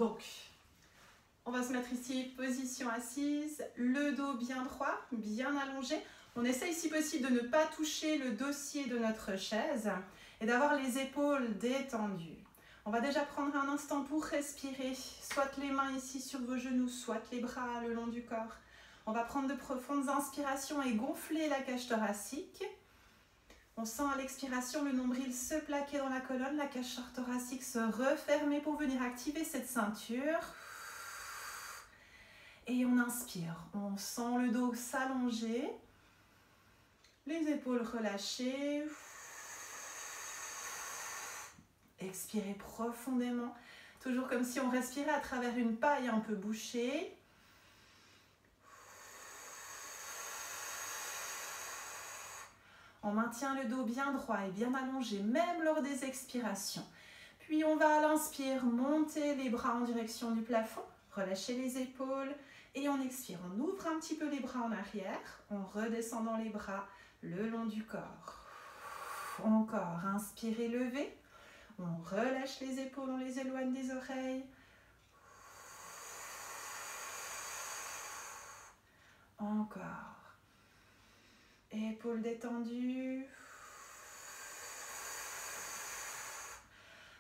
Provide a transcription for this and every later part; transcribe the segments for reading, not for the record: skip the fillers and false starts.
Donc, on va se mettre ici, position assise, le dos bien droit, bien allongé. On essaye si possible de ne pas toucher le dossier de notre chaise et d'avoir les épaules détendues. On va déjà prendre un instant pour respirer, soit les mains ici sur vos genoux, soit les bras le long du corps. On va prendre de profondes inspirations et gonfler la cage thoracique. On sent à l'expiration le nombril se plaquer dans la colonne, la cage thoracique se refermer pour venir activer cette ceinture. Et on inspire, on sent le dos s'allonger, les épaules relâchées. Expirez profondément, toujours comme si on respirait à travers une paille un peu bouchée. On maintient le dos bien droit et bien allongé, même lors des expirations. Puis on va à l'inspire monter les bras en direction du plafond, relâcher les épaules et on expire. On ouvre un petit peu les bras en arrière, on redescend dans les bras le long du corps. Encore, inspirez, levez. On relâche les épaules, on les éloigne des oreilles. Encore. Épaules détendues.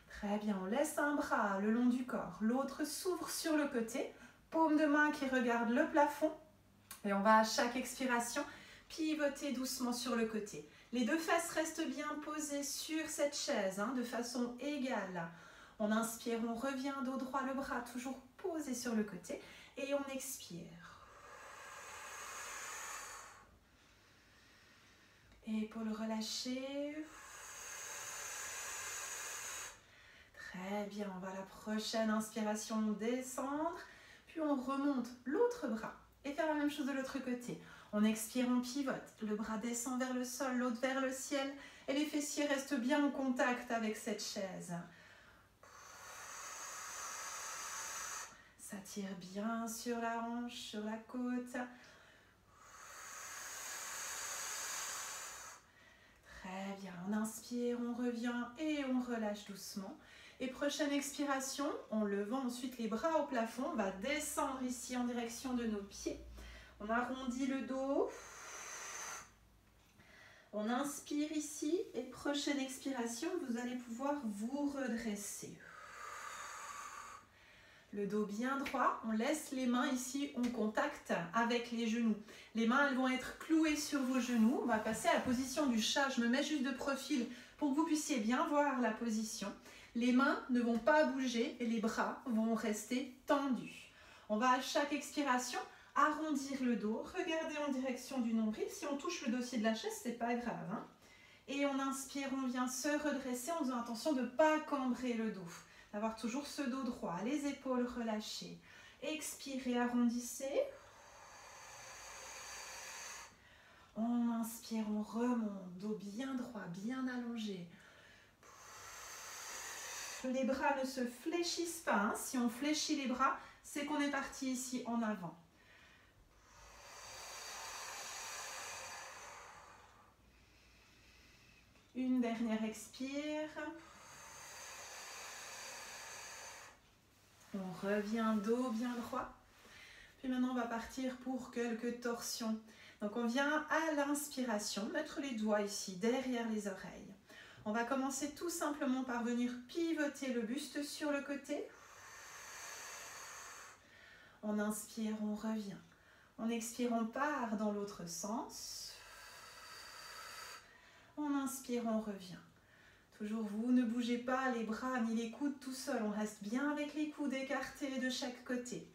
Très bien, on laisse un bras le long du corps. L'autre s'ouvre sur le côté. Paume de main qui regarde le plafond. Et on va à chaque expiration pivoter doucement sur le côté. Les deux fesses restent bien posées sur cette chaise, de façon égale. On inspire, on revient dos droit, le bras toujours posé sur le côté. Et on expire. Épaules relâchées. Très bien, on va à la prochaine inspiration descendre. Puis on remonte l'autre bras et faire la même chose de l'autre côté. On expire, on pivote, le bras descend vers le sol, l'autre vers le ciel et les fessiers restent bien en contact avec cette chaise. S'attire bien sur la hanche, sur la côte. Très bien, on inspire, on revient et on relâche doucement. Et prochaine expiration, en levant ensuite les bras au plafond, on va descendre ici en direction de nos pieds. On arrondit le dos. On inspire ici et prochaine expiration, vous allez pouvoir vous redresser. Le dos bien droit, on laisse les mains ici en contact avec les genoux. Les mains, elles vont être clouées sur vos genoux. On va passer à la position du chat. Je me mets juste de profil pour que vous puissiez bien voir la position. Les mains ne vont pas bouger et les bras vont rester tendus. On va à chaque expiration arrondir le dos, regarder en direction du nombril. Si on touche le dossier de la chaise, c'est pas grave. Et on inspire, on vient se redresser en faisant attention de ne pas cambrer le dos. D'avoir toujours ce dos droit, les épaules relâchées. Expirez, arrondissez. On inspire, on remonte, dos bien droit, bien allongé. Les bras ne se fléchissent pas. Si on fléchit les bras, c'est qu'on est parti ici en avant. Une dernière expire. On revient dos bien droit. Puis maintenant, on va partir pour quelques torsions. Donc, on vient à l'inspiration, mettre les doigts ici, derrière les oreilles. On va commencer tout simplement par venir pivoter le buste sur le côté. On inspire, on revient. On expire, on part dans l'autre sens. On inspire, on revient. Toujours, vous ne bougez pas les bras ni les coudes tout seul. On reste bien avec les coudes écartés de chaque côté.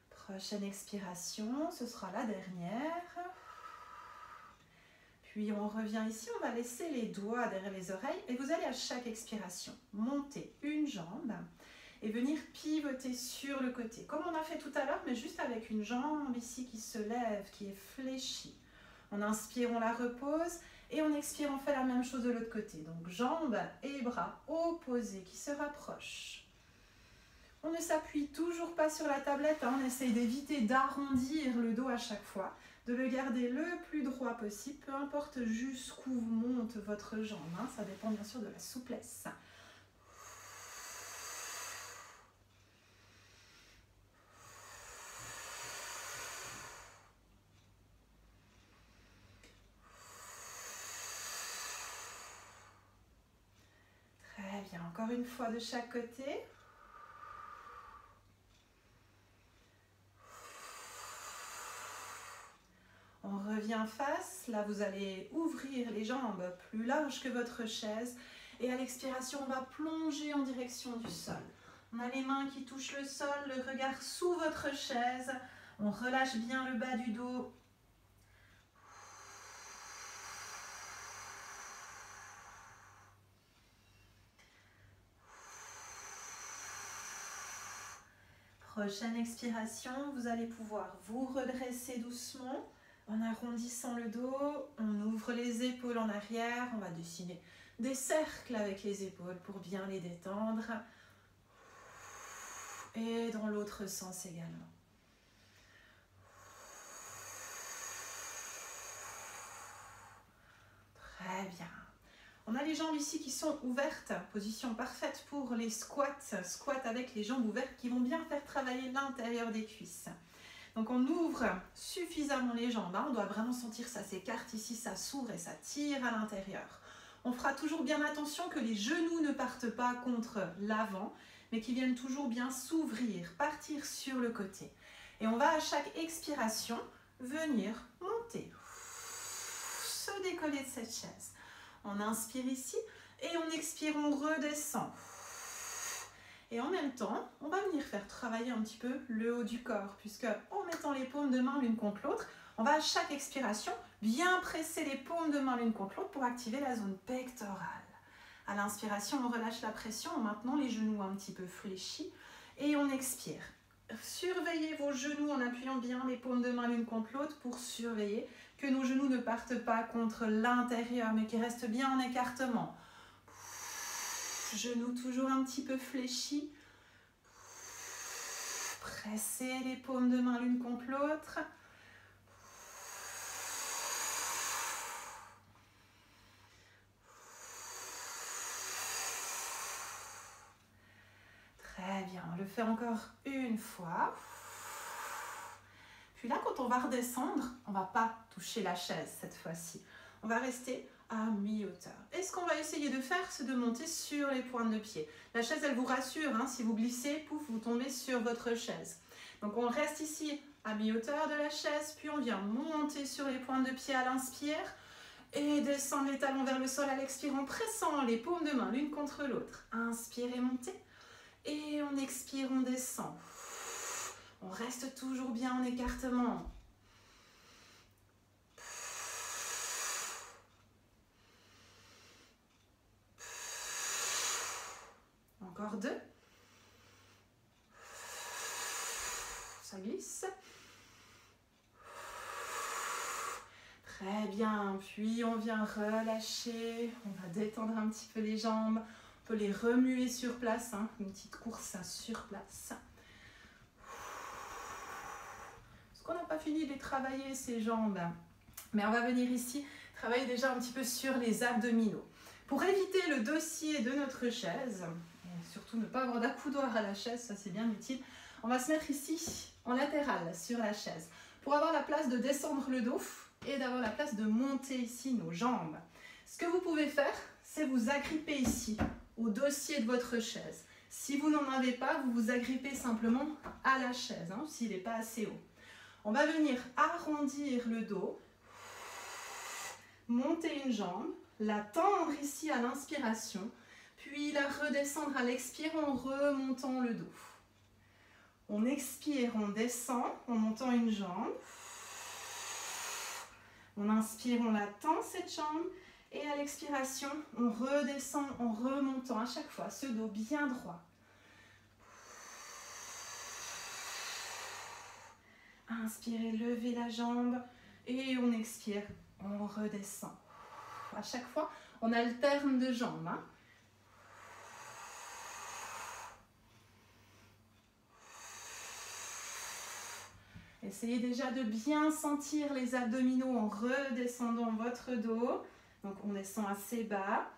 Prochaine expiration, ce sera la dernière. Puis on revient ici, on va laisser les doigts derrière les oreilles et vous allez à chaque expiration monter une jambe et venir pivoter sur le côté. Comme on a fait tout à l'heure, mais juste avec une jambe ici qui se lève, qui est fléchie. On inspire, on la repose et on expire, on fait la même chose de l'autre côté. Donc jambes et bras opposés qui se rapprochent. On ne s'appuie toujours pas sur la tablette, hein. On essaye d'éviter d'arrondir le dos à chaque fois, de le garder le plus droit possible, peu importe jusqu'où monte votre jambe, hein. Ça dépend bien sûr de la souplesse. Très bien, encore une fois de chaque côté. On revient face, là vous allez ouvrir les jambes plus larges que votre chaise et à l'expiration on va plonger en direction du sol. On a les mains qui touchent le sol, le regard sous votre chaise, on relâche bien le bas du dos. Prochaine expiration, vous allez pouvoir vous redresser doucement. En arrondissant le dos, on ouvre les épaules en arrière, on va dessiner des cercles avec les épaules pour bien les détendre. Et dans l'autre sens également. Très bien. On a les jambes ici qui sont ouvertes, position parfaite pour les squats, squats avec les jambes ouvertes qui vont bien faire travailler l'intérieur des cuisses. Donc on ouvre suffisamment les jambes, hein. On doit vraiment sentir ça s'écarte ici, ça s'ouvre et ça tire à l'intérieur. On fera toujours bien attention que les genoux ne partent pas contre l'avant, mais qu'ils viennent toujours bien s'ouvrir, partir sur le côté. Et on va à chaque expiration venir monter, se décoller de cette chaise. On inspire ici et on expire, on redescend. Et en même temps, on va venir faire travailler un petit peu le haut du corps, puisque en mettant les paumes de main l'une contre l'autre, on va à chaque expiration bien presser les paumes de main l'une contre l'autre pour activer la zone pectorale. À l'inspiration, on relâche la pression en maintenant les genoux un petit peu fléchis et on expire. Surveillez vos genoux en appuyant bien les paumes de main l'une contre l'autre pour surveiller que nos genoux ne partent pas contre l'intérieur, mais qu'ils restent bien en écartement. Genoux toujours un petit peu fléchis. Pressez les paumes de main l'une contre l'autre. Très bien, on le fait encore une fois. Puis là, quand on va redescendre, on ne va pas toucher la chaise cette fois-ci. On va rester à mi-hauteur. Et ce qu'on va essayer de faire, c'est de monter sur les pointes de pied. La chaise, elle vous rassure, hein, si vous glissez, pouf, vous tombez sur votre chaise. Donc on reste ici à mi-hauteur de la chaise, puis on vient monter sur les pointes de pied à l'inspire et descendre les talons vers le sol à l'expire en pressant les paumes de main l'une contre l'autre. Inspire et montez. Et on expire, on descend. On reste toujours bien en écartement. Encore 2. Ça glisse. Très bien. Puis on vient relâcher. On va détendre un petit peu les jambes. On peut les remuer sur place. Hein. Une petite course sur place. Parce qu'on n'a pas fini de les travailler, ces jambes. Mais on va venir ici travailler déjà un petit peu sur les abdominaux. Pour éviter le dossier de notre chaise, et surtout ne pas avoir d'accoudoir à la chaise, ça c'est bien utile, on va se mettre ici en latéral sur la chaise pour avoir la place de descendre le dos et d'avoir la place de monter ici nos jambes. Ce que vous pouvez faire, c'est vous agripper ici au dossier de votre chaise. Si vous n'en avez pas, vous vous agrippez simplement à la chaise, hein, s'il n'est pas assez haut. On va venir arrondir le dos, monter une jambe, la tendre ici à l'inspiration, puis la redescendre à l'expire en remontant le dos. On expire, on descend en montant une jambe. On inspire, on la tend cette jambe. Et à l'expiration, on redescend en remontant à chaque fois ce dos bien droit. Inspirez, levez la jambe et on expire, on redescend. À chaque fois, on alterne de jambes. Hein. Essayez déjà de bien sentir les abdominaux en redescendant votre dos. Donc on descend assez bas.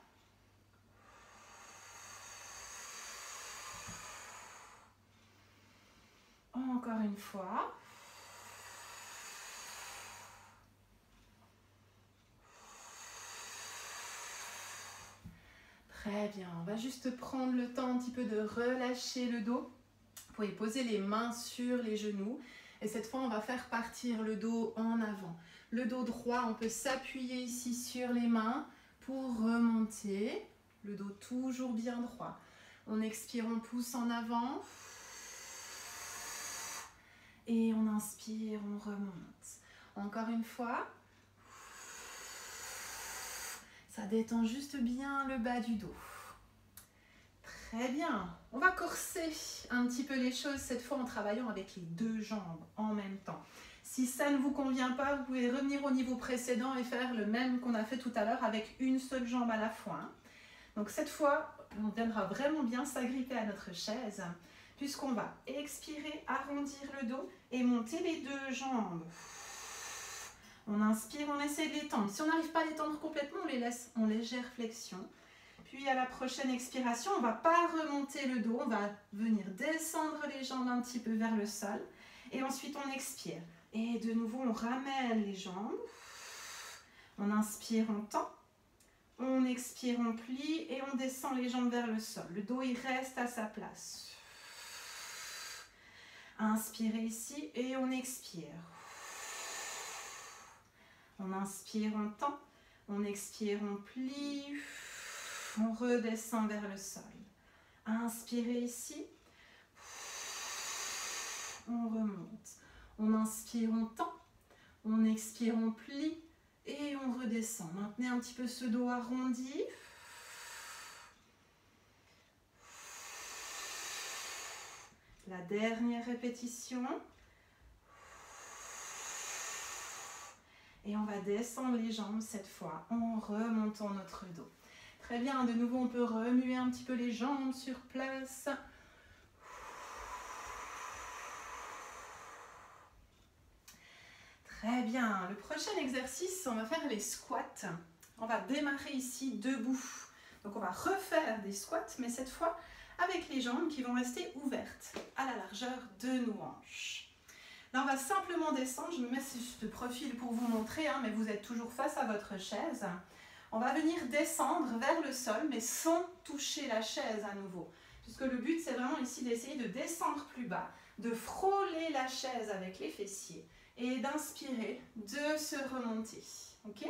Encore une fois. Très bien, on va juste prendre le temps un petit peu de relâcher le dos. Vous pouvez poser les mains sur les genoux. Et cette fois, on va faire partir le dos en avant. Le dos droit, on peut s'appuyer ici sur les mains pour remonter. Le dos toujours bien droit. On expire, on pousse en avant. Et on inspire, on remonte. Encore une fois. Ça détend juste bien le bas du dos. Très bien. On va corser un petit peu les choses cette fois en travaillant avec les deux jambes en même temps. Si ça ne vous convient pas, vous pouvez revenir au niveau précédent et faire le même qu'on a fait tout à l'heure avec une seule jambe à la fois. Donc cette fois, on viendra vraiment bien s'agripper à notre chaise puisqu'on va expirer, arrondir le dos et monter les deux jambes. On inspire, on essaie de les tendre. Si on n'arrive pas à les tendre complètement, on les laisse en légère flexion. Puis à la prochaine expiration, on ne va pas remonter le dos, on va venir descendre les jambes un petit peu vers le sol. Et ensuite, on expire. Et de nouveau, on ramène les jambes. On inspire, on tend. On expire, on plie et on descend les jambes vers le sol. Le dos, il reste à sa place. Inspirez ici et on expire. On inspire, on tend. On expire, on plie. On redescend vers le sol. Inspirez ici. On remonte. On inspire, on tend. On expire, on plie. Et on redescend. Maintenez un petit peu ce dos arrondi. La dernière répétition. Et on va descendre les jambes cette fois en remontant notre dos. Très bien, de nouveau on peut remuer un petit peu les jambes sur place. Très bien, le prochain exercice, on va faire les squats. On va démarrer ici debout. Donc on va refaire des squats, mais cette fois avec les jambes qui vont rester ouvertes à la largeur de nos hanches. Là, on va simplement descendre. Je me mets juste de profil pour vous montrer, mais vous êtes toujours face à votre chaise. On va venir descendre vers le sol, mais sans toucher la chaise à nouveau. Puisque le but, c'est vraiment ici d'essayer de descendre plus bas, de frôler la chaise avec les fessiers et d'inspirer, de se remonter. Ok ?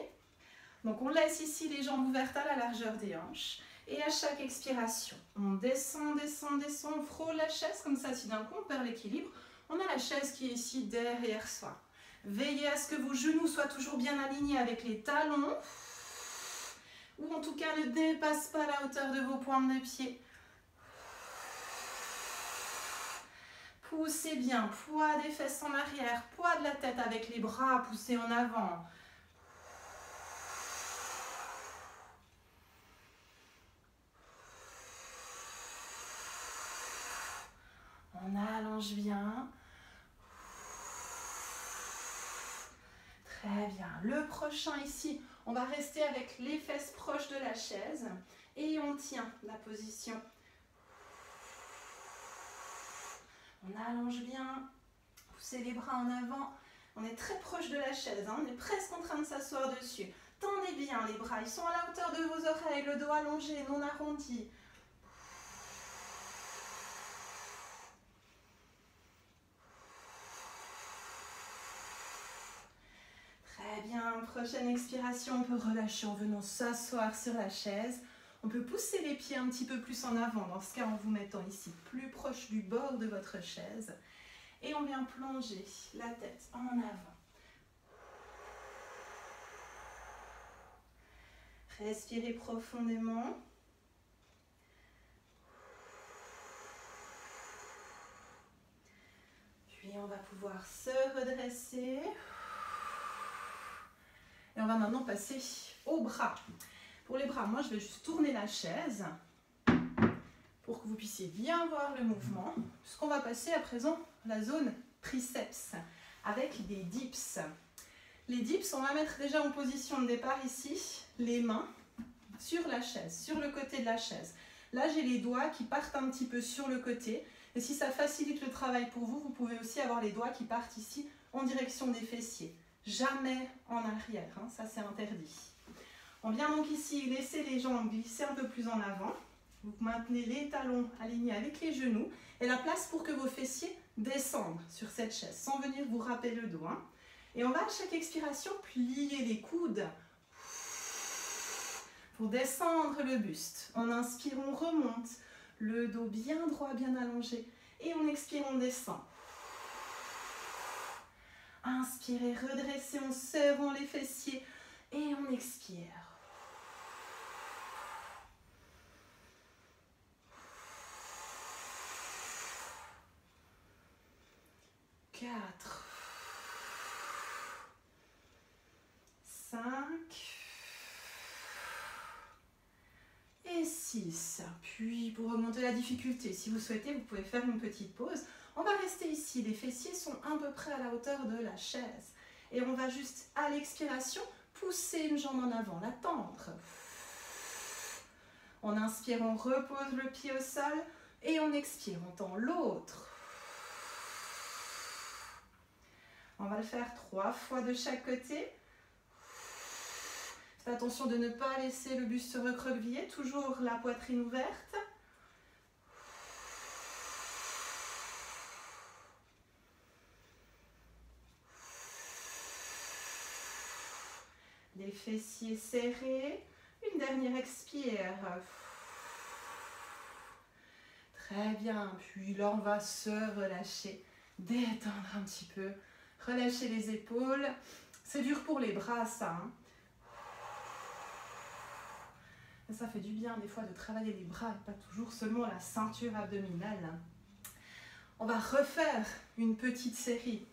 Donc, on laisse ici les jambes ouvertes à la largeur des hanches. Et à chaque expiration, on descend, descend, descend, on frôle la chaise comme ça. Si d'un coup, on perd l'équilibre, on a la chaise qui est ici derrière soi. Veillez à ce que vos genoux soient toujours bien alignés avec les talons. Ou en tout cas ne dépassent pas la hauteur de vos pointes de pied. Poussez bien, poids des fesses en arrière, poids de la tête avec les bras poussés en avant. On allonge bien. Très bien. Le prochain ici, on va rester avec les fesses proches de la chaise et on tient la position. On allonge bien, poussez les bras en avant. On est très proche de la chaise, on est presque en train de s'asseoir dessus. Tendez bien les bras, ils sont à la hauteur de vos oreilles, le dos allongé, non arrondi. Très bien, prochaine expiration, on peut relâcher en venant s'asseoir sur la chaise. On peut pousser les pieds un petit peu plus en avant, dans ce cas en vous mettant ici plus proche du bord de votre chaise. Et on vient plonger la tête en avant. Respirez profondément. Puis on va pouvoir se redresser. Et on va maintenant passer aux bras. Pour les bras, moi je vais juste tourner la chaise pour que vous puissiez bien voir le mouvement. Puisqu'on va passer à présent à la zone triceps. avec des dips. Les dips, on va mettre déjà en position de départ ici, les mains sur la chaise, sur le côté de la chaise. Là, j'ai les doigts qui partent un petit peu sur le côté. Et si ça facilite le travail pour vous, vous pouvez aussi avoir les doigts qui partent ici en direction des fessiers. Jamais en arrière, hein, ça c'est interdit. On vient donc ici laisser les jambes glisser un peu plus en avant. Vous maintenez les talons alignés avec les genoux et la place pour que vos fessiers descendent sur cette chaise sans venir vous râper le dos. Hein. Et on va à chaque expiration plier les coudes pour descendre le buste. On inspire, on remonte, le dos bien droit, bien allongé. Et on expire, on descend. Inspirez, redressez en serrant les fessiers et on expire. Quatre, 5 et 6. Puis pour remonter la difficulté, si vous souhaitez, vous pouvez faire une petite pause. On va rester ici, les fessiers sont à peu près à la hauteur de la chaise. Et on va juste, à l'expiration, pousser une jambe en avant, la tendre. On inspire, on repose le pied au sol et on expire, on tend l'autre. On va le faire 3 fois de chaque côté. Faites attention de ne pas laisser le buste se recroqueviller, toujours la poitrine ouverte. Les fessiers serrés. Une dernière expire. Très bien. Puis là, on va se relâcher, détendre un petit peu. Relâchez les épaules. C'est dur pour les bras, ça. Hein. Ça fait du bien des fois de travailler les bras et pas toujours seulement la ceinture abdominale. On va refaire une petite série.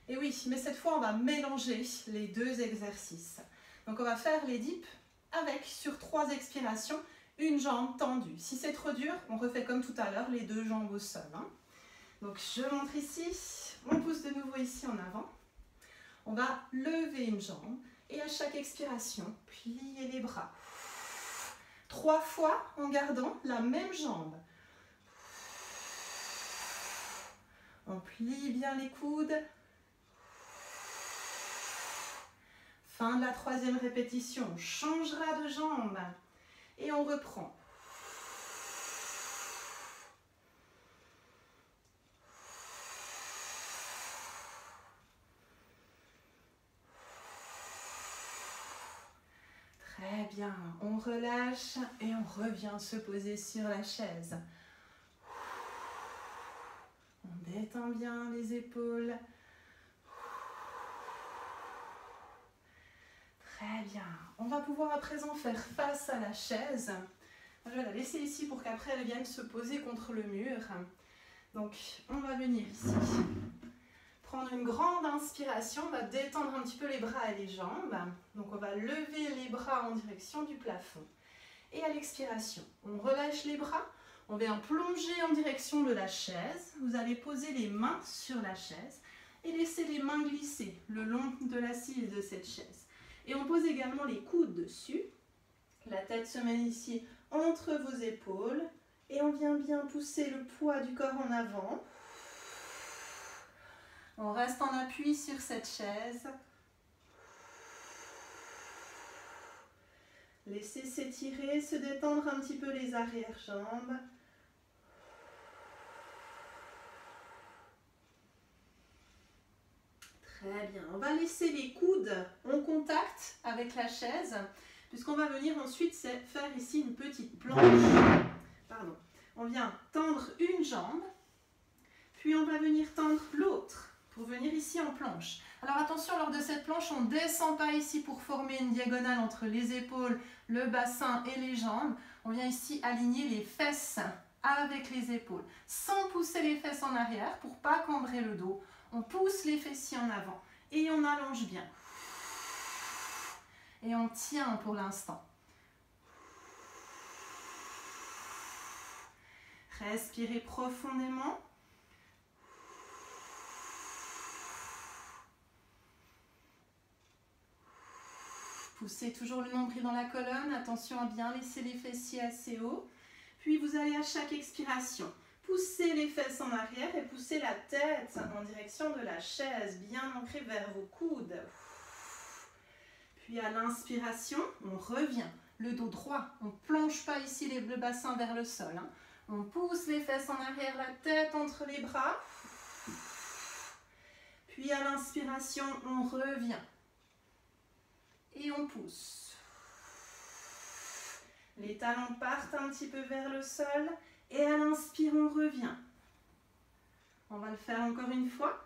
Et oui, mais cette fois, on va mélanger les deux exercices. Donc, on va faire les dips avec, sur 3 expirations, une jambe tendue. Si c'est trop dur, on refait comme tout à l'heure, les 2 jambes au sol. Hein. Donc, je montre ici. On pousse de nouveau ici en avant. On va lever une jambe et à chaque expiration, plier les bras. 3 fois en gardant la même jambe. On plie bien les coudes. Fin de la 3e répétition, on changera de jambe et on reprend. Très bien, on relâche et on revient se poser sur la chaise. On détend bien les épaules. Très bien, on va pouvoir à présent faire face à la chaise. Je vais la laisser ici pour qu'après elle vienne se poser contre le mur. Donc on va venir ici. Prendre une grande inspiration, on va détendre un petit peu les bras et les jambes. Donc on va lever les bras en direction du plafond. Et à l'expiration, on relâche les bras, on vient plonger en direction de la chaise. Vous allez poser les mains sur la chaise et laisser les mains glisser le long de l'assise de cette chaise. Et on pose également les coudes dessus. La tête se met ici entre vos épaules et on vient bien pousser le poids du corps en avant. On reste en appui sur cette chaise. Laissez s'étirer, se détendre un petit peu les arrière-jambes. Très bien. On va laisser les coudes en contact avec la chaise, puisqu'on va venir ensuite faire ici une petite planche. Pardon. On vient tendre une jambe, puis on va venir tendre l'autre pour venir ici en planche. Alors attention, lors de cette planche, on ne descend pas ici pour former une diagonale entre les épaules, le bassin et les jambes. On vient ici aligner les fesses avec les épaules, sans pousser les fesses en arrière pour ne pas cambrer le dos. On pousse les fessiers en avant et on allonge bien. Et on tient pour l'instant. Respirez profondément. Poussez toujours le nombril dans la colonne. Attention à bien laisser les fessiers assez haut. Puis vous allez à chaque expiration pousser les fesses en arrière et pousser la tête en direction de la chaise, bien ancrée vers vos coudes. Puis à l'inspiration, on revient. Le dos droit, on ne plonge pas ici le bassin vers le sol. Hein. On pousse les fesses en arrière, la tête entre les bras. Puis à l'inspiration, on revient. Et on pousse. Les talons partent un petit peu vers le sol. Et à l'inspire, on revient. On va le faire encore une fois.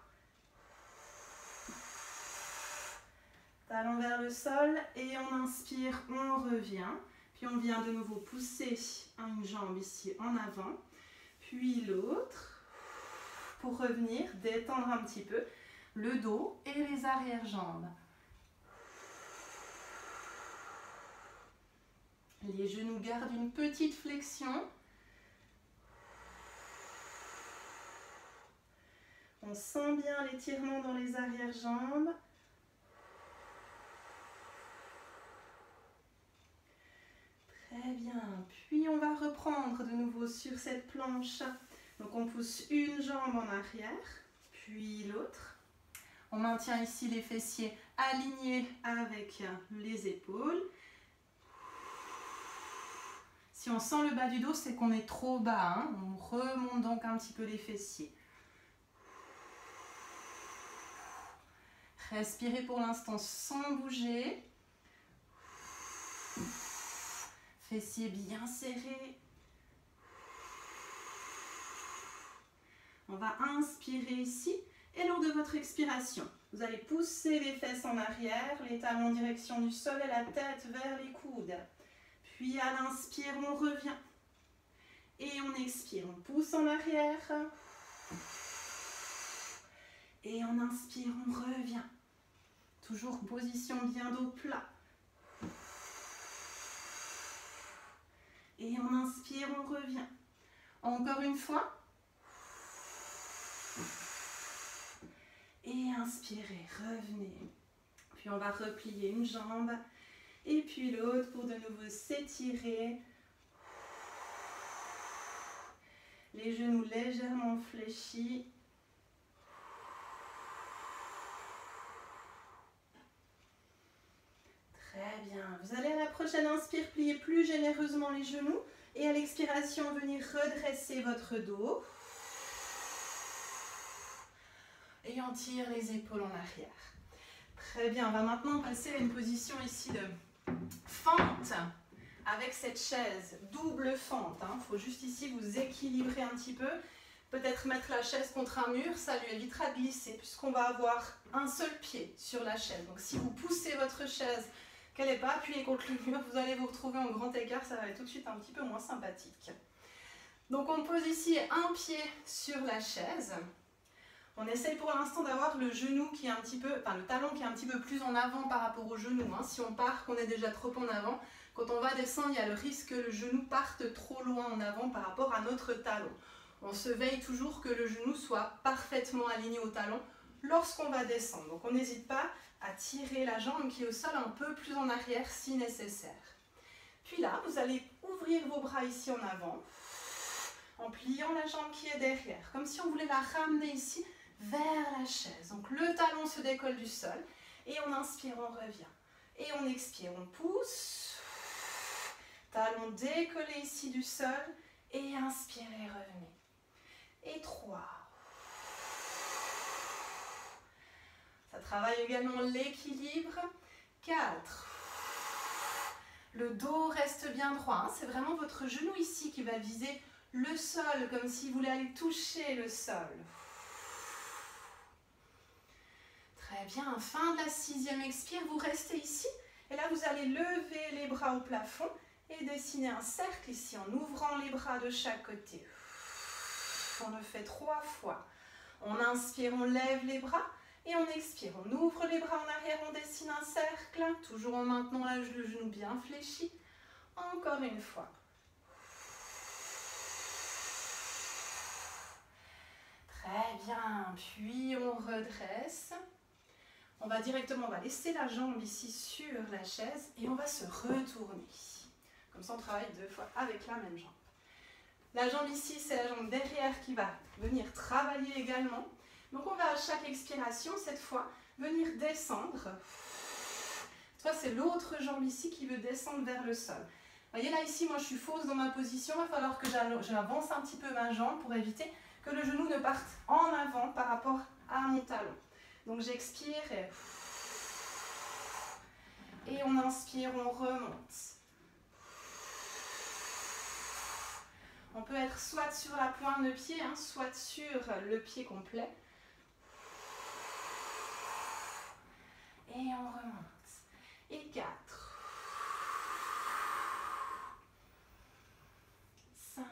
Talons vers le sol et on inspire, on revient. Puis on vient de nouveau pousser une jambe ici en avant. Puis l'autre. Pour revenir, détendre un petit peu le dos et les arrière-jambes. Les genoux gardent une petite flexion. On sent bien l'étirement dans les arrière-jambes. Très bien. Puis on va reprendre de nouveau sur cette planche. Donc on pousse une jambe en arrière, puis l'autre. On maintient ici les fessiers alignés avec les épaules. Si on sent le bas du dos, c'est qu'on est trop bas. Hein. On remonte donc un petit peu les fessiers. Respirez pour l'instant sans bouger. Fessiers bien serrés. On va inspirer ici. Et lors de votre expiration, vous allez pousser les fesses en arrière, les talons en direction du sol et la tête vers les coudes. Puis à l'inspire, on revient. Et on expire, on pousse en arrière. Et on inspire, on revient. Toujours position bien dos plat. Et on inspire, on revient. Encore une fois. Et inspirez, revenez. Puis on va replier une jambe. Et puis l'autre pour de nouveau s'étirer. Les genoux légèrement fléchis. Très bien. Vous allez à la prochaine inspire plier plus généreusement les genoux. Et à l'expiration, venir redresser votre dos. Et on tire les épaules en arrière. Très bien. On va maintenant passer à une position ici de fente. Avec cette chaise, double fente. Il faut juste ici vous équilibrer un petit peu. Peut-être mettre la chaise contre un mur, ça lui évitera de glisser puisqu'on va avoir un seul pied sur la chaise. Donc si vous poussez votre chaise, qu'elle n'est pas appuyée contre le mur, vous allez vous retrouver en grand écart, ça va être tout de suite un petit peu moins sympathique. Donc on pose ici un pied sur la chaise. On essaye pour l'instant d'avoir le genou qui est un petit peu, enfin le talon qui est un petit peu plus en avant par rapport au genou. Si on part, qu'on est déjà trop en avant, quand on va descendre, il y a le risque que le genou parte trop loin en avant par rapport à notre talon. On se veille toujours que le genou soit parfaitement aligné au talon lorsqu'on va descendre. Donc on n'hésite pas à tirer la jambe qui est au sol un peu plus en arrière si nécessaire. Puis là, vous allez ouvrir vos bras ici en avant, en pliant la jambe qui est derrière, comme si on voulait la ramener ici vers la chaise. Donc le talon se décolle du sol et on inspire, on revient. Et on expire, on pousse. Talon décollé ici du sol et inspirez, revenez. Et 3. Ça travaille également l'équilibre. 4. Le dos reste bien droit. C'est vraiment votre genou ici qui va viser le sol, comme si vous voulez aller toucher le sol. Très bien. Fin de la 6e expire. Vous restez ici. Et là, vous allez lever les bras au plafond et dessiner un cercle ici en ouvrant les bras de chaque côté. On le fait 3 fois. On inspire, on lève les bras et on expire. On ouvre les bras en arrière, on dessine un cercle, toujours en maintenant le genou bien fléchi. Encore une fois. Très bien. Puis on redresse. On va directement, on va laisser la jambe ici sur la chaise et on va se retourner. Comme ça, on travaille 2 fois avec la même jambe. La jambe ici, c'est la jambe derrière qui va venir travailler également. Donc, on va à chaque expiration, cette fois, venir descendre. Cette fois, c'est l'autre jambe ici qui veut descendre vers le sol. Vous voyez là, ici, moi, je suis fausse dans ma position. Il va falloir que j'avance un petit peu ma jambe pour éviter que le genou ne parte en avant par rapport à mon talon. Donc, j'expire et on inspire, on remonte. On peut être soit sur la pointe de pied, soit sur le pied complet. Et on remonte. Et 4. 5.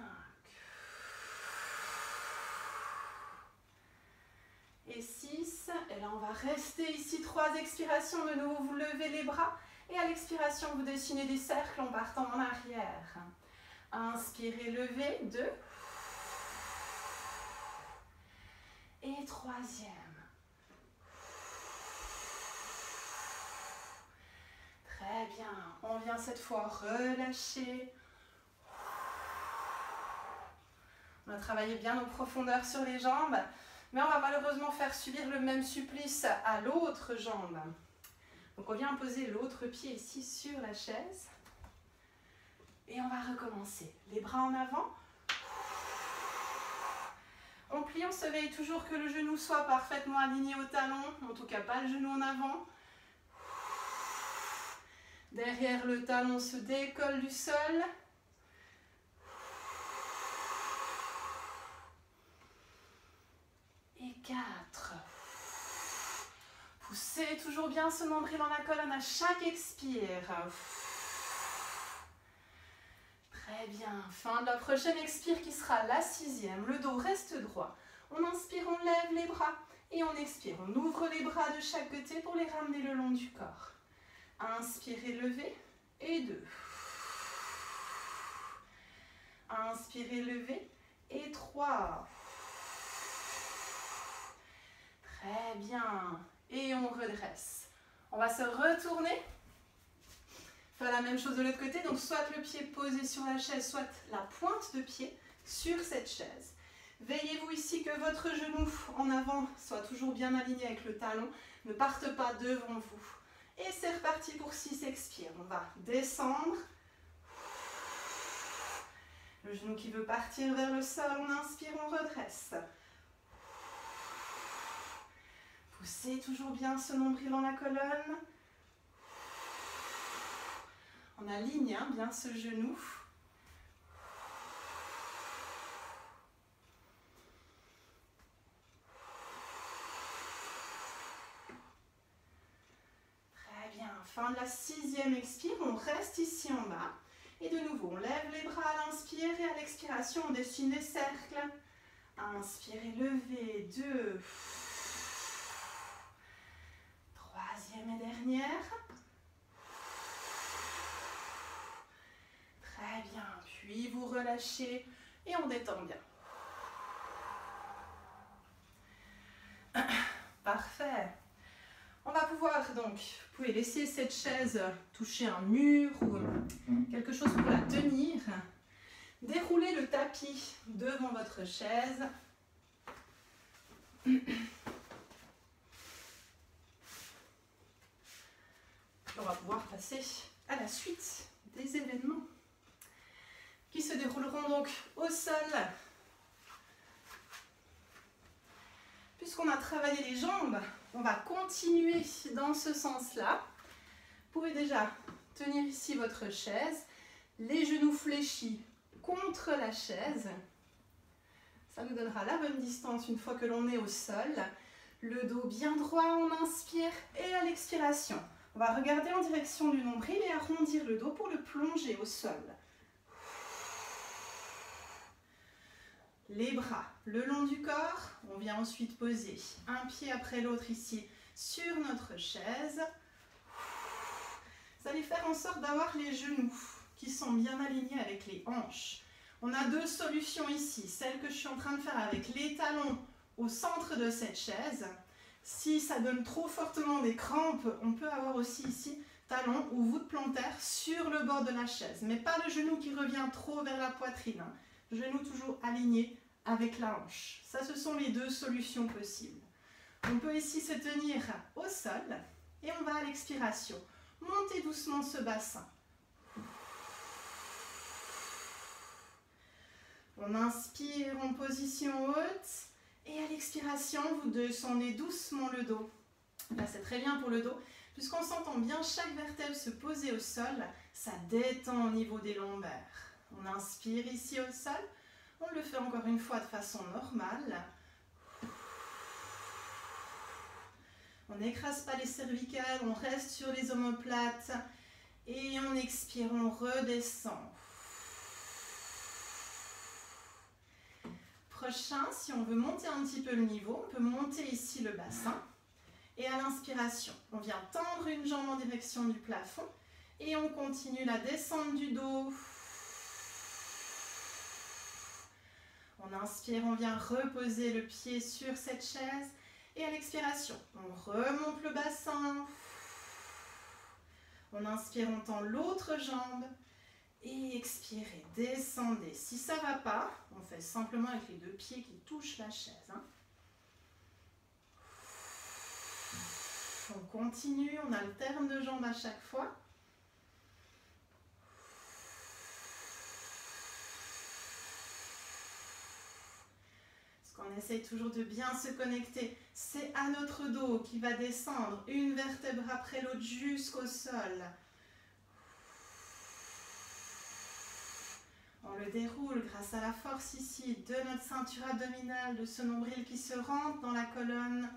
Et 6. Et là, on va rester ici 3 expirations. De nouveau, vous levez les bras. Et à l'expiration, vous dessinez des cercles en partant en arrière. Inspirez, levez, 2. Et 3e. Très bien. On vient cette fois relâcher. On a travaillé bien nos profondeurs sur les jambes, mais on va malheureusement faire subir le même supplice à l'autre jambe. Donc on vient poser l'autre pied ici sur la chaise. Et on va recommencer. Les bras en avant. On plie, on se veille toujours que le genou soit parfaitement aligné au talon. En tout cas, pas le genou en avant. Derrière le talon se décolle du sol. Et 4. Poussez toujours bien ce nombril dans la colonne à chaque expire. Très bien. Fin de la prochaine expire qui sera la 6e. Le dos reste droit. On inspire, on lève les bras. Et on expire. On ouvre les bras de chaque côté pour les ramener le long du corps. Inspirez, levez. Et 2. Inspirez, levez. Et 3. Très bien. Et on redresse. On va se retourner. Faire la même chose de l'autre côté. Donc, soit le pied posé sur la chaise, soit la pointe de pied sur cette chaise. Veillez-vous ici que votre genou en avant soit toujours bien aligné avec le talon. Ne parte pas devant vous. Et c'est reparti pour 6 expires. On va descendre. Le genou qui veut partir vers le sol, on inspire, on redresse. Poussez toujours bien ce nombril dans la colonne. On aligne bien ce genou. Très bien. Fin de la 6e expire, on reste ici en bas. Et de nouveau, on lève les bras à l'inspire et à l'expiration, on dessine des cercles. Inspirez, levez, 2. 3e et dernière. Très bien. Puis vous relâchez et on détend bien. Parfait. On va pouvoir donc, vous pouvez laisser cette chaise toucher un mur ou quelque chose pour la tenir. Déroulez le tapis devant votre chaise. On va pouvoir passer à la suite des événements qui se dérouleront donc au sol. Puisqu'on a travaillé les jambes, on va continuer dans ce sens-là. Vous pouvez déjà tenir ici votre chaise, les genoux fléchis contre la chaise. Ça nous donnera la bonne distance une fois que l'on est au sol. Le dos bien droit, on inspire et à l'expiration, on va regarder en direction du nombril et arrondir le dos pour le plonger au sol. Les bras le long du corps, on vient ensuite poser un pied après l'autre ici sur notre chaise. Vous allez faire en sorte d'avoir les genoux qui sont bien alignés avec les hanches. On a 2 solutions ici, celle que je suis en train de faire avec les talons au centre de cette chaise. Si ça donne trop fortement des crampes, on peut avoir aussi ici talon ou voûte plantaire sur le bord de la chaise. Mais pas le genou qui revient trop vers la poitrine. Hein. Genou toujours aligné avec la hanche. Ça, ce sont les deux solutions possibles. On peut ici se tenir au sol et on va à l'expiration. Montez doucement ce bassin. On inspire en position haute et à l'expiration, vous descendez doucement le dos. Là, c'est très bien pour le dos. Puisqu'on s'entend bien chaque vertèbre se poser au sol, ça détend au niveau des lombaires. On inspire ici au sol. On le fait encore une fois de façon normale. On n'écrase pas les cervicales, on reste sur les omoplates. Et on expire, on redescend. Prochain, si on veut monter un petit peu le niveau, on peut monter ici le bassin. Et à l'inspiration, on vient tendre une jambe en direction du plafond. Et on continue la descente du dos. On inspire, on vient reposer le pied sur cette chaise. Et à l'expiration, on remonte le bassin. On inspire, on tend l'autre jambe. Et expirez, descendez. Si ça ne va pas, on fait simplement avec les deux pieds qui touchent la chaise. Hein. On continue, on alterne de jambes à chaque fois. Ce qu'on essaye toujours de bien se connecter, c'est à notre dos qui va descendre une vertèbre après l'autre jusqu'au sol. On le déroule grâce à la force ici de notre ceinture abdominale, de ce nombril qui se rentre dans la colonne.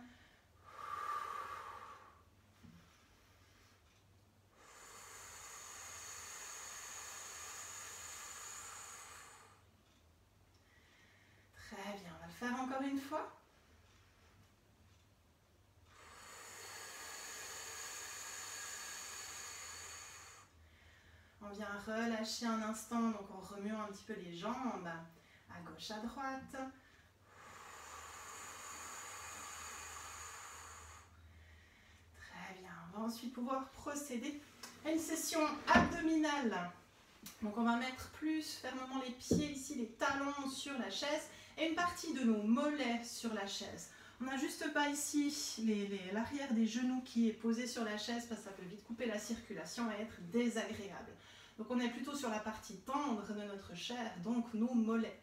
Très bien, on va le faire encore une fois. On vient relâcher un instant, donc en remuant un petit peu les jambes, à gauche, à droite. Très bien, on va ensuite pouvoir procéder à une session abdominale. Donc on va mettre plus fermement les pieds ici, les talons sur la chaise et une partie de nos mollets sur la chaise. On n'a juste pas ici l'arrière des genoux qui est posé sur la chaise parce que ça peut vite couper la circulation et être désagréable. Donc on est plutôt sur la partie tendre de notre chair, donc nos mollets.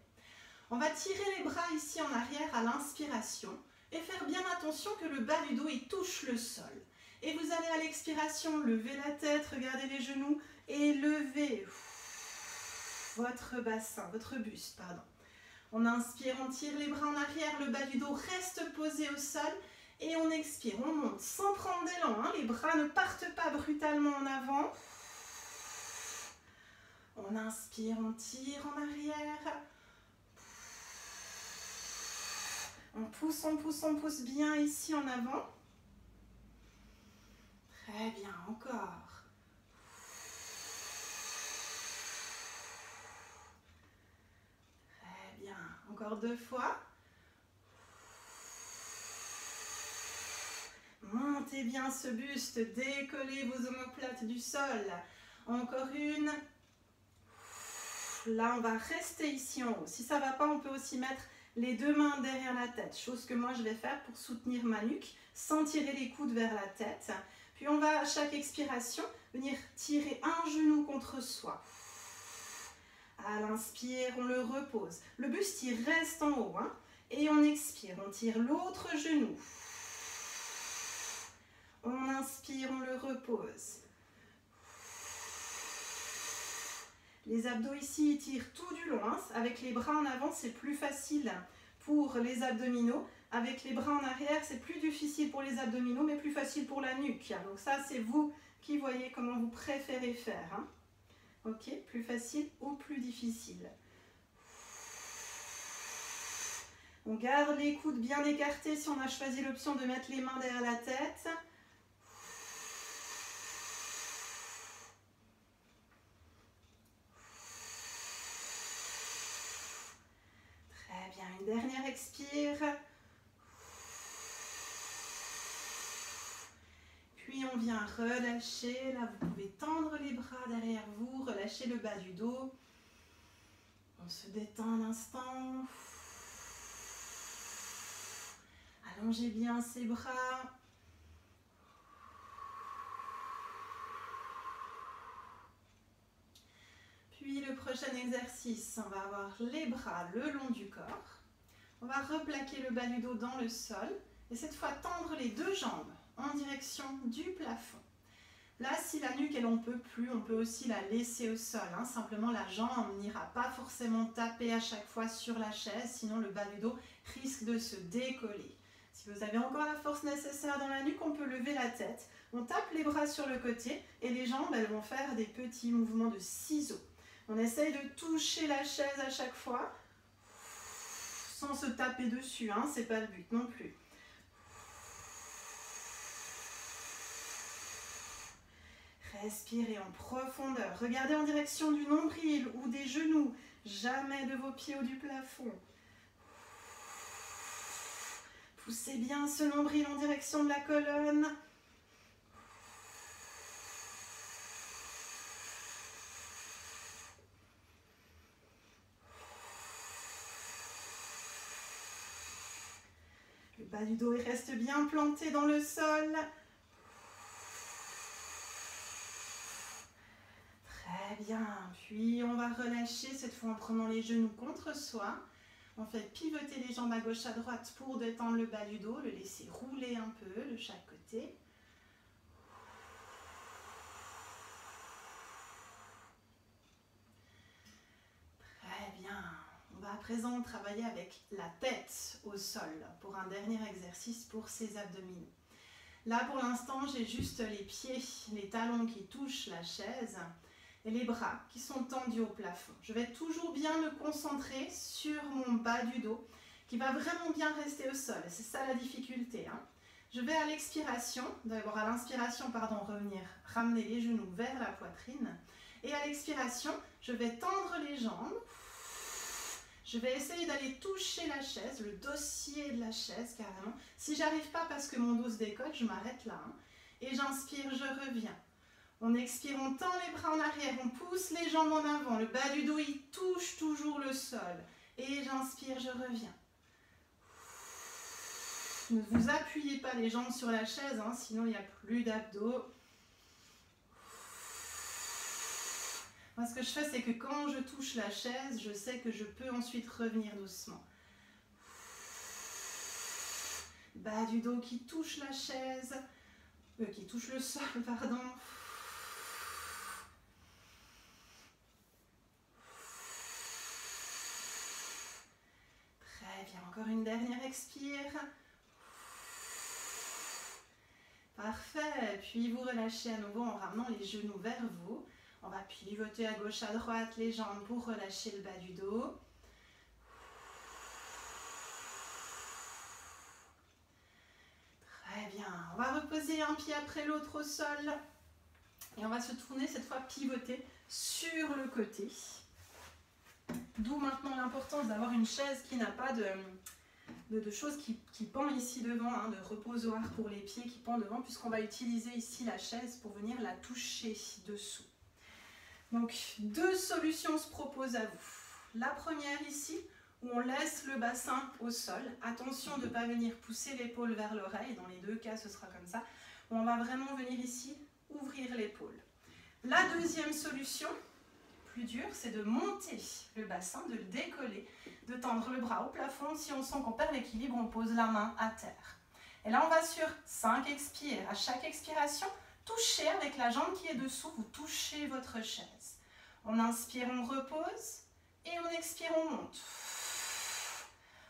On va tirer les bras ici en arrière à l'inspiration et faire bien attention que le bas du dos il touche le sol. Et vous allez à l'expiration lever la tête, regarder les genoux et lever votre bassin, votre buste, pardon. On inspire, on tire les bras en arrière, le bas du dos reste posé au sol et on expire, on monte sans prendre d'élan, hein, les bras ne partent pas brutalement en avant. On inspire, on tire en arrière. On pousse bien ici en avant. Très bien, encore. Très bien, encore 2 fois. Montez bien ce buste, décollez vos omoplates du sol. Encore une. Là, on va rester ici en haut. Si ça ne va pas, on peut aussi mettre les 2 mains derrière la tête. Chose que moi, je vais faire pour soutenir ma nuque, sans tirer les coudes vers la tête. Puis, on va, à chaque expiration, venir tirer un genou contre soi. À l'inspire, on le repose. Le buste, il reste en haut. Hein, et on expire, on tire l'autre genou. On inspire, on le repose. Les abdos ici, ils tirent tout du long. Hein. Avec les bras en avant, c'est plus facile pour les abdominaux. Avec les bras en arrière, c'est plus difficile pour les abdominaux, mais plus facile pour la nuque. Donc ça, c'est vous qui voyez comment vous préférez faire. Hein. Ok, plus facile ou plus difficile. On garde les coudes bien écartés si on a choisi l'option de mettre les mains derrière la tête. Très bien, une dernière expire. on vient relâcher. Là, vous pouvez tendre les bras derrière vous, relâcher le bas du dos. On se détend un instant. Allongez bien ses bras. Puis le prochain exercice, on va avoir les bras le long du corps. On va replaquer le bas du dos dans le sol. Et cette fois, tendre les deux jambes en direction du plafond. Là, si la nuque, elle, on peut plus, on peut aussi la laisser au sol. Hein. Simplement, la jambe n'ira pas forcément taper à chaque fois sur la chaise, sinon le bas du dos risque de se décoller. Si vous avez encore la force nécessaire dans la nuque, on peut lever la tête. On tape les bras sur le côté et les jambes, elles vont faire des petits mouvements de ciseaux. On essaye de toucher la chaise à chaque fois, sans se taper dessus, hein, c'est pas le but non plus. Respirez en profondeur. Regardez en direction du nombril ou des genoux. Jamais de vos pieds ou du plafond. Poussez bien ce nombril en direction de la colonne. Le bas du dos il reste bien planté dans le sol. Très bien, puis on va relâcher cette fois en prenant les genoux contre soi. On fait pivoter les jambes à gauche à droite pour détendre le bas du dos, le laisser rouler un peu de chaque côté. Très bien, on va à présent travailler avec la tête au sol pour un dernier exercice pour ces abdominaux. Là pour l'instant j'ai juste les pieds, les talons qui touchent la chaise. Et les bras qui sont tendus au plafond. Je vais toujours bien me concentrer sur mon bas du dos qui va vraiment bien rester au sol. C'est ça la difficulté. Hein. Je vais à l'expiration, d'abord à l'inspiration, revenir, ramener les genoux vers la poitrine. Et à l'expiration, je vais tendre les jambes. Je vais essayer d'aller toucher la chaise, le dossier de la chaise carrément. Si j'arrive pas parce que mon dos se décolle, je m'arrête là. Hein. Et j'inspire, je reviens. On expire, on tend les bras en arrière, on pousse les jambes en avant. Le bas du dos, il touche toujours le sol. Et j'inspire, je reviens. Ne vous appuyez pas les jambes sur la chaise, hein, sinon il n'y a plus d'abdos. Moi, ce que je fais, c'est que quand je touche la chaise, je sais que je peux ensuite revenir doucement. Bas du dos qui touche la chaise, qui touche le sol, pardon. Encore une dernière expire. Parfait. Puis vous relâchez à nouveau en ramenant les genoux vers vous. On va pivoter à gauche, à droite les jambes pour relâcher le bas du dos. Très bien. On va reposer un pied après l'autre au sol. Et on va se tourner cette fois pivoter sur le côté. D'où maintenant l'importance d'avoir une chaise qui n'a pas de choses qui pend ici devant, hein, de reposoir pour les pieds qui pend devant, puisqu'on va utiliser ici la chaise pour venir la toucher dessous. Donc, deux solutions se proposent à vous. La première ici, où on laisse le bassin au sol. Attention de ne pas venir pousser l'épaule vers l'oreille. Dans les deux cas, ce sera comme ça. Où on va vraiment venir ici ouvrir l'épaule. La deuxième solution, plus dur, c'est de monter le bassin, de le décoller, de tendre le bras au plafond. Si on sent qu'on perd l'équilibre, on pose la main à terre. Et là, on va sur 5 expires. À chaque expiration, touchez avec la jambe qui est dessous, vous touchez votre chaise. On inspire, on repose, et on expire, on monte.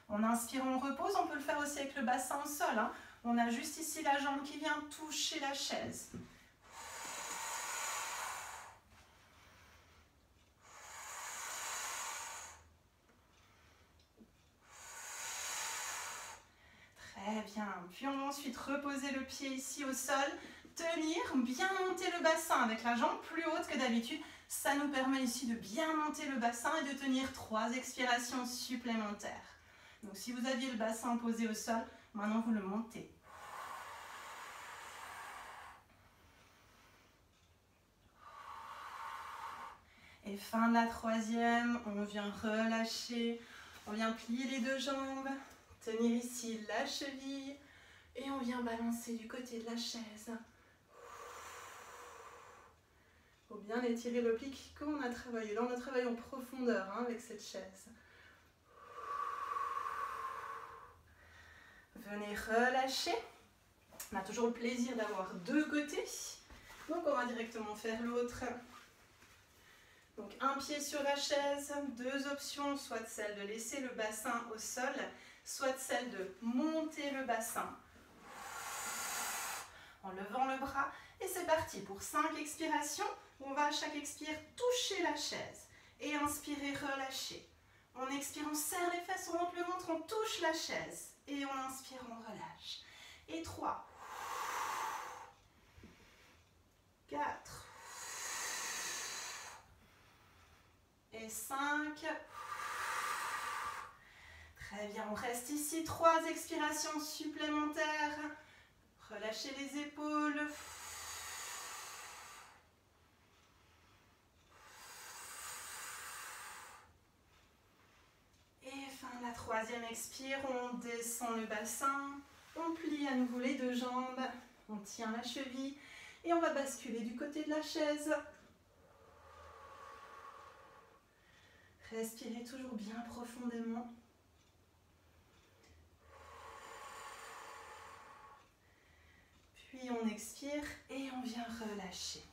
On inspire, on repose, on peut le faire aussi avec le bassin au sol. Hein. On a juste ici la jambe qui vient toucher la chaise. Très bien. Puis on va ensuite reposer le pied ici au sol, tenir, bien monter le bassin avec la jambe plus haute que d'habitude. Ça nous permet ici de bien monter le bassin et de tenir 3 expirations supplémentaires. Donc si vous aviez le bassin posé au sol, maintenant vous le montez. Et fin de la troisième, on vient relâcher, on vient plier les deux jambes, tenir ici la cheville et on vient balancer du côté de la chaise. Il faut bien étirer le pli qu'on a travaillé. Là, on a travaillé en profondeur avec cette chaise. Venez relâcher. On a toujours le plaisir d'avoir deux côtés. Donc, on va directement faire l'autre. Donc, un pied sur la chaise. Deux options, soit celle de laisser le bassin au sol, soit celle de monter le bassin. En levant le bras. Et c'est parti pour 5 expirations. On va à chaque expire toucher la chaise. Et inspirer, relâcher. On expire, on serre les fesses, on monte le ventre, on touche la chaise. Et on inspire, on relâche. Et 3. 4. Et 5. Très bien, on reste ici. 3 expirations supplémentaires. Relâchez les épaules. Et fin de la troisième expire, on descend le bassin. On plie à nouveau les deux jambes. On tient la cheville. Et on va basculer du côté de la chaise. Respirez toujours bien profondément. Puis on expire et on vient relâcher.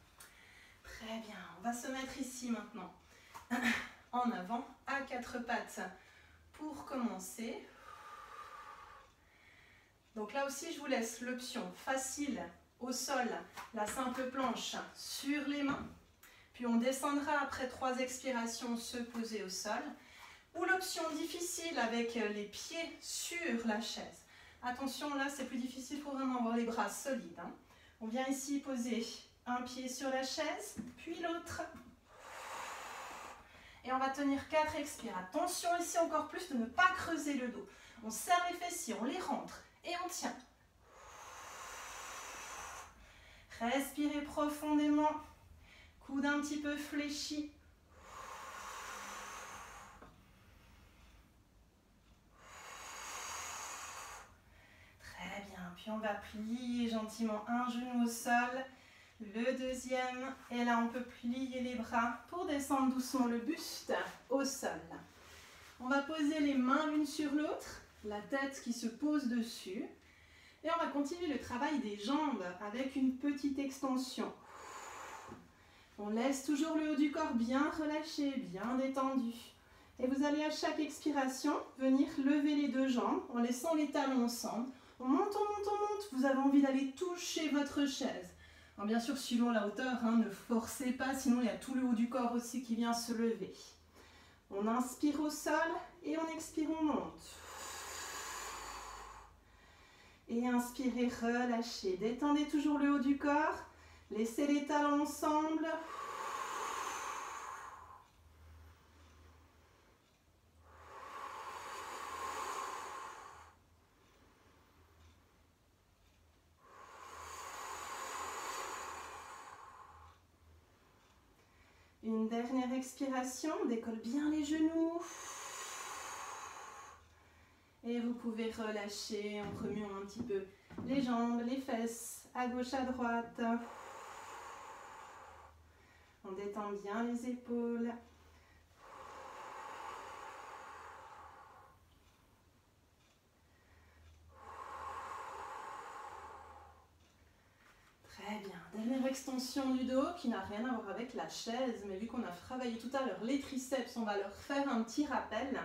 Très bien, on va se mettre ici maintenant. En avant, à 4 pattes pour commencer. Donc là aussi, je vous laisse l'option facile au sol, la simple planche sur les mains. Puis on descendra après 3 expirations se poser au sol. Ou l'option difficile avec les pieds sur la chaise. Attention, là c'est plus difficile, il faut vraiment avoir les bras solides. On vient ici poser un pied sur la chaise, puis l'autre. Et on va tenir 4 expires. Attention ici encore plus de ne pas creuser le dos. On serre les fessiers, on les rentre et on tient. Respirez profondément. Coude un petit peu fléchi. Très bien. Puis on va plier gentiment un genou au sol. Le deuxième. Et là, on peut plier les bras pour descendre doucement le buste au sol. On va poser les mains l'une sur l'autre. La tête qui se pose dessus. Et on va continuer le travail des jambes avec une petite extension. On laisse toujours le haut du corps bien relâché, bien détendu. Et vous allez à chaque expiration venir lever les deux jambes en laissant les talons ensemble. On monte, on monte, on monte. Vous avez envie d'aller toucher votre chaise. Alors bien sûr, suivant la hauteur, ne forcez pas, sinon il y a tout le haut du corps aussi qui vient se lever. On inspire au sol et on expire, on monte. Et inspirez, relâchez. Détendez toujours le haut du corps. Laissez les talons ensemble. Une dernière expiration. On décolle bien les genoux. Et vous pouvez relâcher en remuant un petit peu les jambes, les fesses, à gauche, à droite. On détend bien les épaules. Très bien. Dernière extension du dos qui n'a rien à voir avec la chaise, mais vu qu'on a travaillé tout à l'heure les triceps, on va leur faire un petit rappel.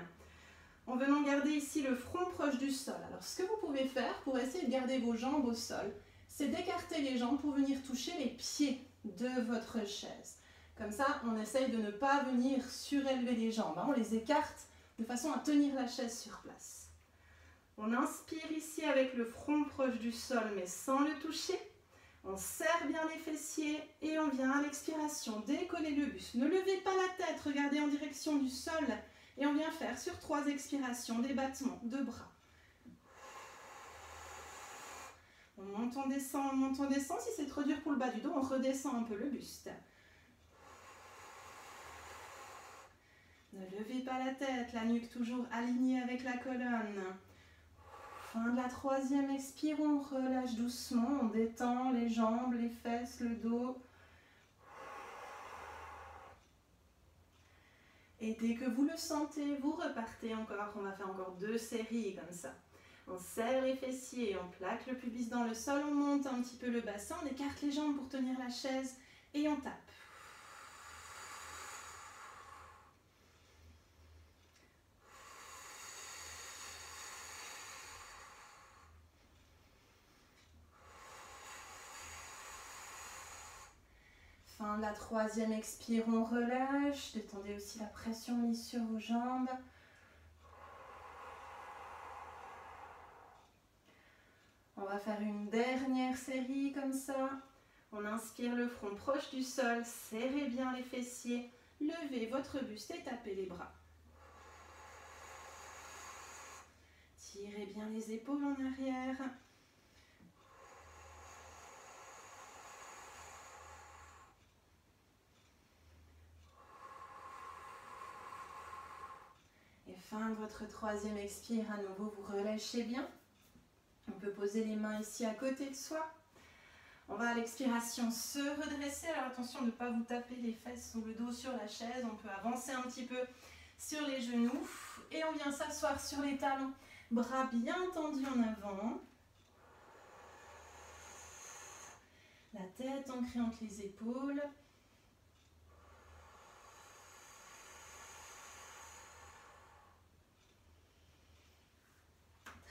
En venant garder ici le front proche du sol. Alors ce que vous pouvez faire pour essayer de garder vos jambes au sol, c'est d'écarter les jambes pour venir toucher les pieds de votre chaise. Comme ça, on essaye de ne pas venir surélever les jambes. On les écarte de façon à tenir la chaise sur place. On inspire ici avec le front proche du sol, mais sans le toucher. On serre bien les fessiers et on vient à l'expiration décoller le buste. Ne levez pas la tête, regardez en direction du sol. Et on vient faire sur 3 expirations des battements de bras. On monte, on descend, on monte, on descend. Si c'est trop dur pour le bas du dos, on redescend un peu le buste. Ne levez pas la tête, la nuque toujours alignée avec la colonne. Fin de la troisième, expire, on relâche doucement, on détend les jambes, les fesses, le dos. Et dès que vous le sentez, vous repartez encore. On va faire encore 2 séries comme ça. On serre les fessiers, on plaque le pubis dans le sol, on monte un petit peu le bassin, on écarte les jambes pour tenir la chaise et on tape. Fin de la troisième, expire, on relâche. Détendez aussi la pression mise sur vos jambes. On va faire une dernière série comme ça. On inspire le front proche du sol, serrez bien les fessiers, levez votre buste et tapez les bras. Tirez bien les épaules en arrière. Et fin de votre troisième expire, à nouveau vous relâchez bien. On peut poser les mains ici à côté de soi. On va à l'expiration se redresser. Alors attention de ne pas vous taper les fesses ou le dos sur la chaise. On peut avancer un petit peu sur les genoux. Et on vient s'asseoir sur les talons. Bras bien tendus en avant. La tête ancrée entre les épaules.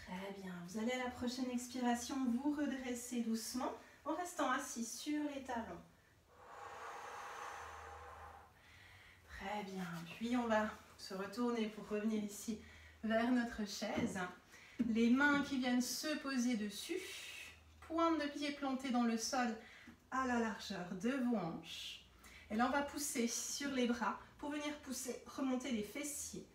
Très bien. Vous allez à la prochaine expiration vous redresser doucement en restant assis sur les talons. Très bien. Puis on va se retourner pour revenir ici vers notre chaise. Les mains qui viennent se poser dessus. Pointe de pied plantée dans le sol à la largeur de vos hanches. Et là, on va pousser sur les bras pour venir pousser, remonter les fessiers.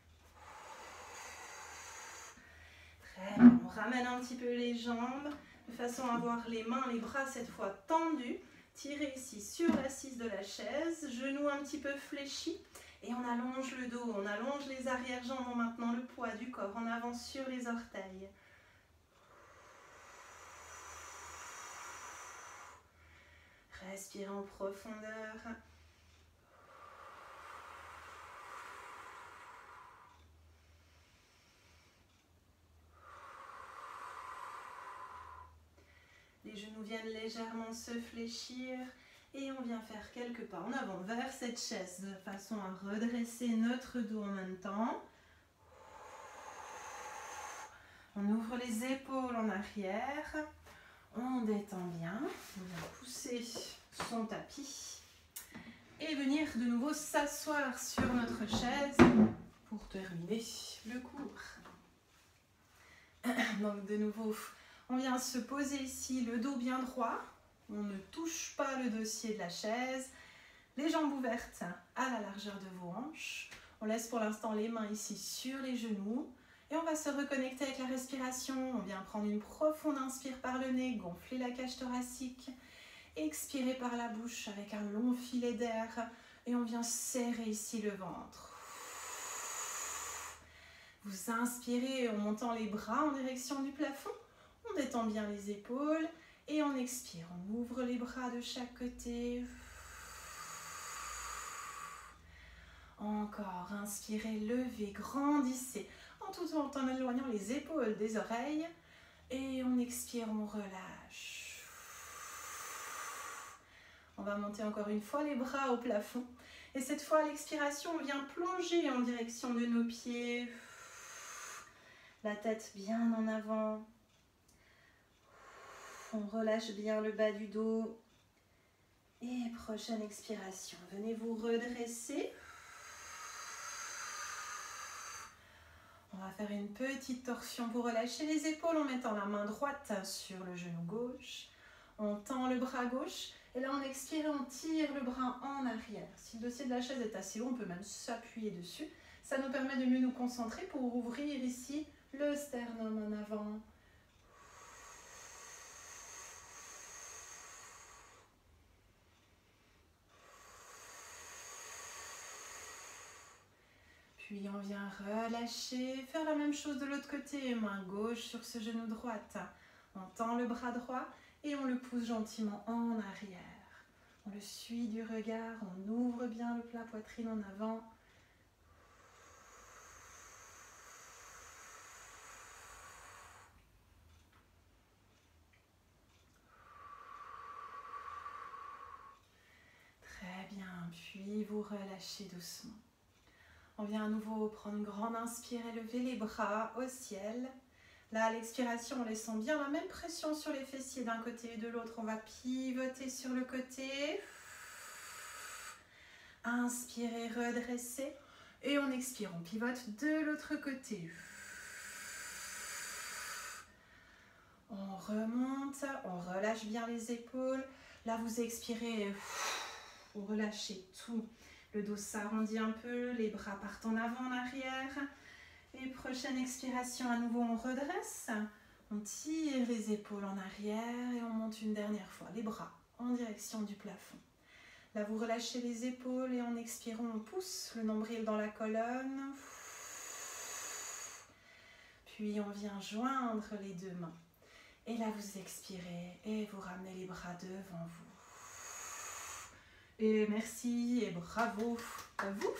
Très bien. On ramène un petit peu les jambes de façon à avoir les mains, les bras cette fois tendus. Tirez ici sur l'assise de la chaise, genoux un petit peu fléchis. Et on allonge le dos, on allonge les arrière-jambes en maintenant le poids du corps en avant sur les orteils. Respirez en profondeur. Les genoux viennent légèrement se fléchir et on vient faire quelques pas en avant vers cette chaise de façon à redresser notre dos en même temps. On ouvre les épaules en arrière, on détend bien, on vient pousser son tapis et venir de nouveau s'asseoir sur notre chaise pour terminer le cours. Donc de nouveau, on vient se poser ici, le dos bien droit. On ne touche pas le dossier de la chaise. Les jambes ouvertes à la largeur de vos hanches. On laisse pour l'instant les mains ici sur les genoux. Et on va se reconnecter avec la respiration. On vient prendre une profonde inspire par le nez, gonfler la cage thoracique. Expirer par la bouche avec un long filet d'air. Et on vient serrer ici le ventre. Vous inspirez en montant les bras en direction du plafond. On détend bien les épaules et on expire. On ouvre les bras de chaque côté. Encore, inspirez, levez, grandissez tout en éloignant les épaules des oreilles. Et on expire, on relâche. On va monter encore une fois les bras au plafond. Et cette fois, à l'expiration, on vient plonger en direction de nos pieds. La tête bien en avant. On relâche bien le bas du dos. Et prochaine expiration, venez vous redresser. On va faire une petite torsion pour relâcher les épaules en mettant la main droite sur le genou gauche. On tend le bras gauche et là on expire et on tire le bras en arrière. Si le dossier de la chaise est assez haut, on peut même s'appuyer dessus. Ça nous permet de mieux nous concentrer pour ouvrir ici le sternum en avant. Puis on vient relâcher, faire la même chose de l'autre côté, main gauche sur ce genou droite. On tend le bras droit et on le pousse gentiment en arrière. On le suit du regard, on ouvre bien le plat poitrine en avant. Très bien, puis vous relâchez doucement. On vient à nouveau prendre une grande inspire et lever les bras au ciel. Là, à l'expiration, on laissant bien la même pression sur les fessiers d'un côté et de l'autre. On va pivoter sur le côté. Inspirez, redressez. Et on expire, on pivote de l'autre côté. On remonte, on relâche bien les épaules. Là, vous expirez, vous relâchez tout. Le dos s'arrondit un peu, les bras partent en avant, en arrière. Et prochaine expiration, à nouveau, on redresse. On tire les épaules en arrière et on monte une dernière fois. Les bras en direction du plafond. Là, vous relâchez les épaules et en expirant, on pousse le nombril dans la colonne. Puis, on vient joindre les deux mains. Et là, vous expirez et vous ramenez les bras devant vous. Et merci et bravo à vous.